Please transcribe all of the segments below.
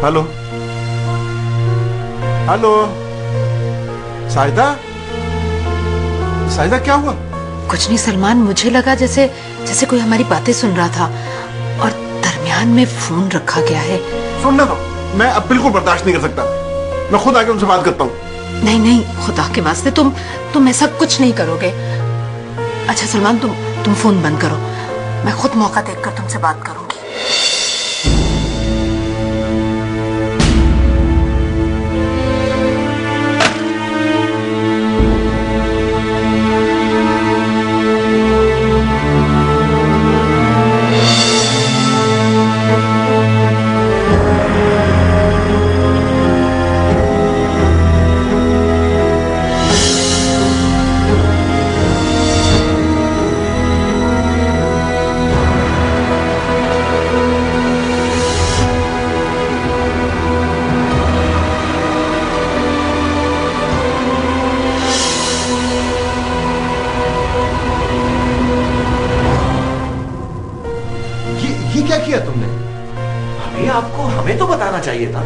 Hello hello, Sahida, Sahida क्या हुआ? कुछ नहीं सलमान, मुझे लगा जैसे जैसे कोई हमारी बातें सुन रहा था और दरमियान में फोन रखा गया है। सुनने दो, मैं अब बिल्कुल बर्दाश्त नहीं कर सकता। मैं खुद आके उनसे बात करता हूँ। नहीं नहीं, खुदा के वास्ते तुम ऐसा कुछ नहीं करोगे। अच्छा सलमान, तुम फोन बंद करो, मैं खुद मौका देखकर तुमसे बात करूंगी। क्या किया तुमने? हमें तो बताना चाहिए था।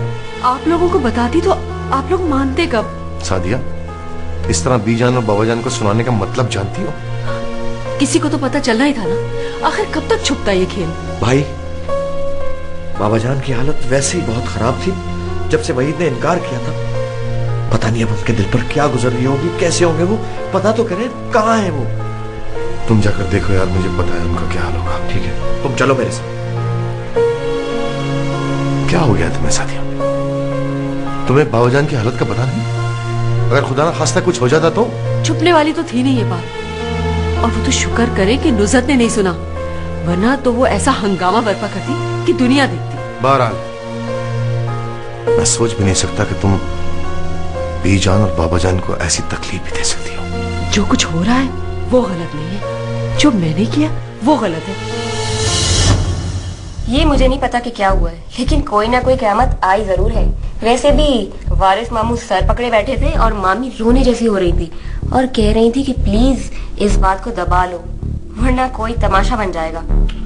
आप लोगों को बताती तो आप लोग मानते कब? सादिया, इस तरह बीजान और बाबाजान को सुनाने का मतलब जानती हो? किसी को तो पता चलना ही था ना। आखिर कब तक छुपता ये खेल? भाई, बाबाजान की हालत वैसे ही बहुत खराब थी जब से वहीद ने इनकार किया था। पता नहीं अब उनके दिल पर क्या गुजर रही होगी, कैसे होंगे वो। पता तो करें कहाँ है वो। तुम जाकर देखो यार, मुझे पता है उनका क्या हाल होगा। ठीक है, तुम चलो मेरे साथ। क्या हो गया तुम्हें सादिया? तुम्हें बाबाजान की हालत का पता नहीं? अगर खुदा ना खास्ता कुछ हो जाता तो? छुपने वाली तो थी नहीं ये बात, और वो तो शुक्र करे कि नुज़रत ने नहीं सुना, वरना तो वो ऐसा हंगामा बर्पा करती कि दुनिया देखती। बहरहाल, मैं सोच भी नहीं सकता कि तुम बीजान और बाबाजान को ऐसी तकलीफ भी दे सकती हो। जो कुछ हो रहा है वो गलत नहीं है, जो मैंने किया वो गलत है। ये मुझे नहीं पता कि क्या हुआ है, लेकिन कोई ना कोई क़यामत आई जरूर है। वैसे भी वारिस मामू सर पकड़े बैठे थे और मामी रोने जैसी हो रही थी और कह रही थी कि प्लीज इस बात को दबा लो, वरना कोई तमाशा बन जाएगा।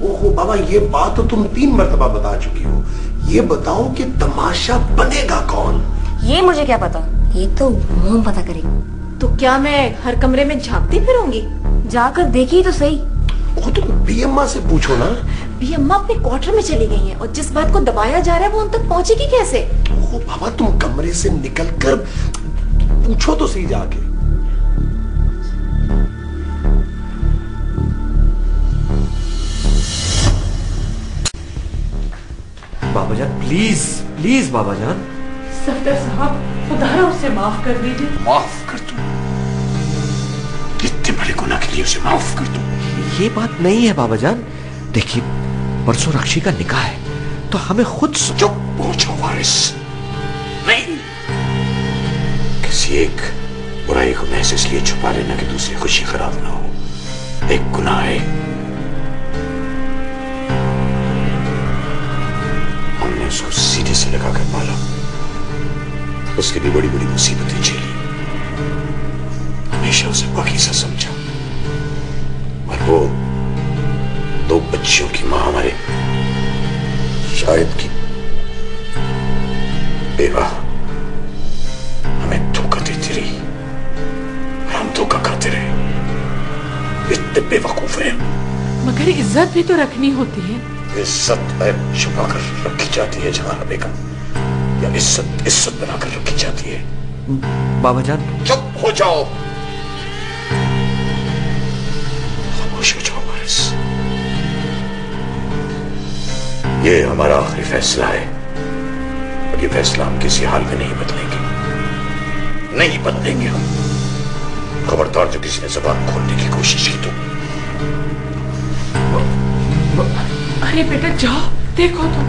ओहो बाबा, ये बात तो तुम 3 मरतबा बता चुकी हो। ये बताओ कि तमाशा बनेगा कौन? ये मुझे क्या पता, ये तो मोम पता करेगी। तो क्या मैं हर कमरे में झांकती फिरूंगी? जाकर देखी तो सही। तुम बीएम्मा से पूछो ना। बीएम्मा अपने क्वार्टर में चली गई हैं और जिस बात को दबाया जा रहा है वो उन तक पहुंचेगी कैसे? ओह बाबा, तुम कमरे से निकलकर पूछो तो सही जाके। बाबाजान प्लीज प्लीज बाबाजान। सफदर साहब, खुदा उसे माफ कर दीजिए। माफ कर दूं? इतने बड़े गुनाह के लिए उसे माफ कर दूं? ये बात नहीं है बाबाजान। देखिए, परसों रक्षी का निकाह है तो हमें खुद। चुप हो जाओ वारिस। नहीं, किसी एक बुराई को महज इसलिए छुपा लेना कि दूसरी खुशी खराब ना हो, एक गुनाह है। हमने उसको सीधे से लगाकर मारा, उसकी भी बड़ी बड़ी मुसीबतें झेली, हमेशा उसे पाकीज़ा समझा, और वो 2 बच्चियों की मां हमारे शायद की बेवा हमें धोखा देती रही, हम धोखा खाते रहे। इतने बेवकूफ हैं। मगर इज्जत भी तो रखनी होती है। इज्जत है छुपा कर रखी जाती है जहां बेगम, या इज्जत इज्जत बनाकर रखी जाती है? बाबाजान चुप हो जाओ, खामोश हो जाओ वारिस। ये हमारा आखिरी फैसला है और ये फैसला हम किसी हाल में नहीं बदलेंगे, नहीं बदलेंगे हम। खबरदार जो किसी ने जबान खोलने की कोशिश की तो। अरे बेटा जाओ, देखो तो।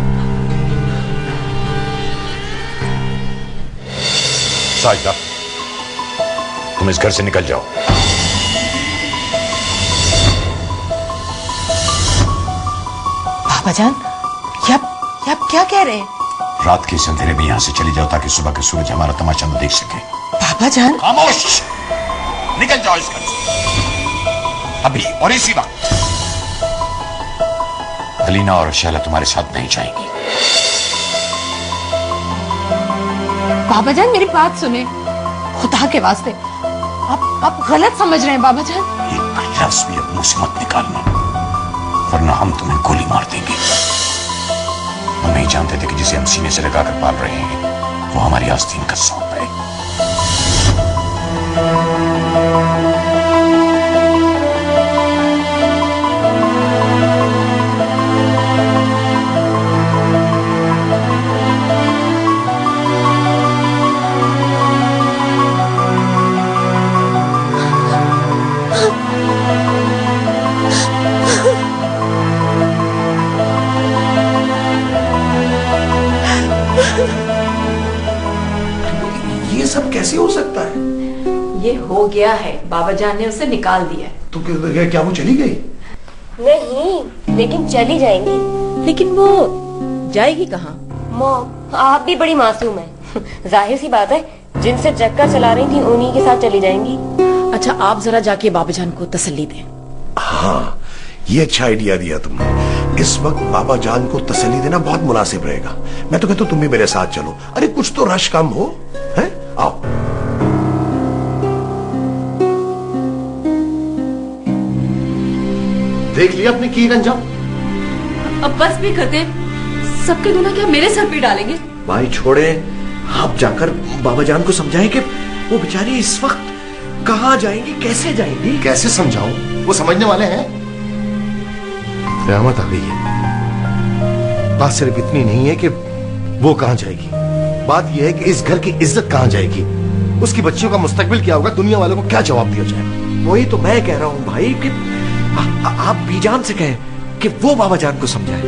साजिदा, तुम इस घर से निकल जाओ। बाबाजान, आप क्या कह रहे हैं? रात के इस अंधेरे में यहां से चली जाओ ताकि सुबह के सूरज हमारा तमाशा न देख सके। बाबाजान, खामोश, निकल जाओ इस घर से अभी और इसी वक्त। अलीना और शैला तुम्हारे साथ नहीं जाएंगी। बाबा जान मेरी बात सुने, खुदा के वास्ते आप गलत समझ रहे हैं बाबा जान। एक लफ्ज भी अब मुंह से मत निकालना, वरना हम तुम्हें गोली मार देंगे। हम नहीं जानते थे कि जिसे हम सीने से लगाकर पाल रहे हैं वो हमारी आस्तीन का सांप है। ये सब कैसे हो सकता है? ये हो गया है, बाबा जान ने उसे निकाल दिया है। तो क्या वो चली गई? नहीं, लेकिन चली जाएंगी। लेकिन वो जाएगी कहाँ? मॉम, आप भी बड़ी मासूम है। जाहिर सी बात है, जिनसे चक्कर चला रही थी उन्हीं के साथ चली जाएंगी। अच्छा, आप जरा जाके बाबा जान को तसल्ली दें। हाँ, ये अच्छा आइडिया दिया तुमने। इस वक्त बाबा जान को तसल्ली देना बहुत मुनासिब रहेगा। मैं तो कहता हूं तुम भी मेरे साथ चलो। अरे कुछ तो रश कम हो, हैं? आओ। देख लिया अपने की अंजाम। अब बस भी करते, सबके गुनाह क्या मेरे सर पे डालेंगे? भाई छोड़े, आप जाकर बाबा जान को समझाएं कि वो बेचारी इस वक्त कहाँ जाएंगी, कैसे जाएंगी। कैसे समझाऊं? वो समझने वाले हैं। क़यामत आ गई है। बात सिर्फ इतनी नहीं है कि वो कहां जाएगी, बात यह है कि इस घर की इज्जत कहां जाएगी, उसकी बच्चियों का मुस्तकबिल क्या होगा, दुनिया वालों को क्या जवाब दिया जाएगा। वही तो मैं कह रहा हूँ भाई कि आप बीजान से कहें कि वो बाबा जान को समझाएं।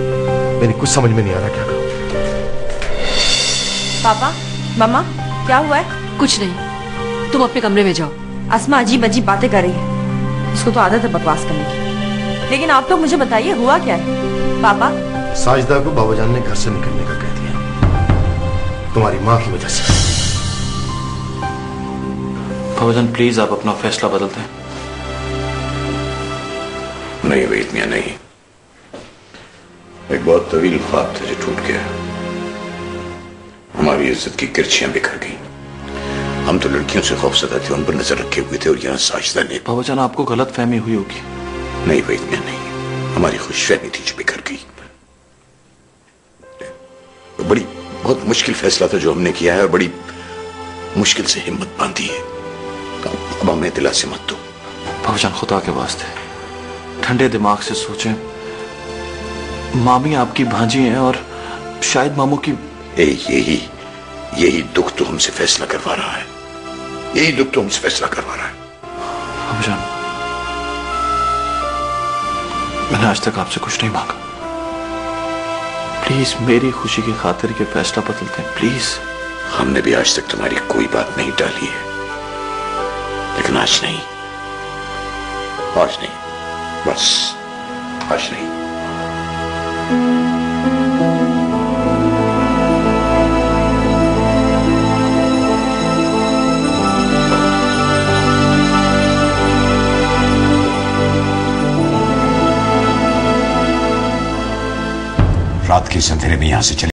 मेरी कुछ समझ में नहीं आ रहा क्या करूं। पापा, मम्मा, क्या हुआ है? कुछ नहीं, तुम अपने कमरे में जाओ। अस्मा अजीब अजीब बातें कर रही है, उसको तो आदत है बकवास करने की। लेकिन आप लोग मुझे बताइए, हुआ क्या है? पापा, साजिदा को बाबा जान ने घर से निकलने का कह दिया, तुम्हारी माँ की वजह से। बाबा जान प्लीज आप अपना फैसला बदलते हैं। नहीं वहीद मियां, नहीं। एक बहुत तवील ख्वाब था जो टूट गया। हमारी इज्जत की किरचियां बिखर गई। हम तो लड़कियों से खौफजदा थे, उन पर नजर रखे हुए थे, और यहाँ साजिदा ने। बाबा जान आपको गलत फहमी हुई होगी। नहीं वहीद मियां, नहीं। हमारी खुशफहमी थी जो बिखर गई। बड़ी बहुत मुश्किल फैसला था जो हमने किया है, और बड़ी मुश्किल से हिम्मत बांधी है। अब हमें दिला से मत दो। बाबा जान खुदा के वास्ते ठंडे दिमाग से सोचें। मामी आपकी भांजी हैं और शायद मामू की। यही दुख तो हमसे फैसला करवा रहा है। यही दुख तो हमसे फैसला करवा रहा है। बाबा जान मैंने आज तक आपसे कुछ नहीं मांगा, प्लीज मेरी खुशी की खातिर के फैसला बदलते हैं प्लीज। हमने भी आज तक तुम्हारी कोई बात नहीं टाली है, लेकिन आज नहीं, आज नहीं, बस आज नहीं। रात के इस अंधेरे में यहां से चले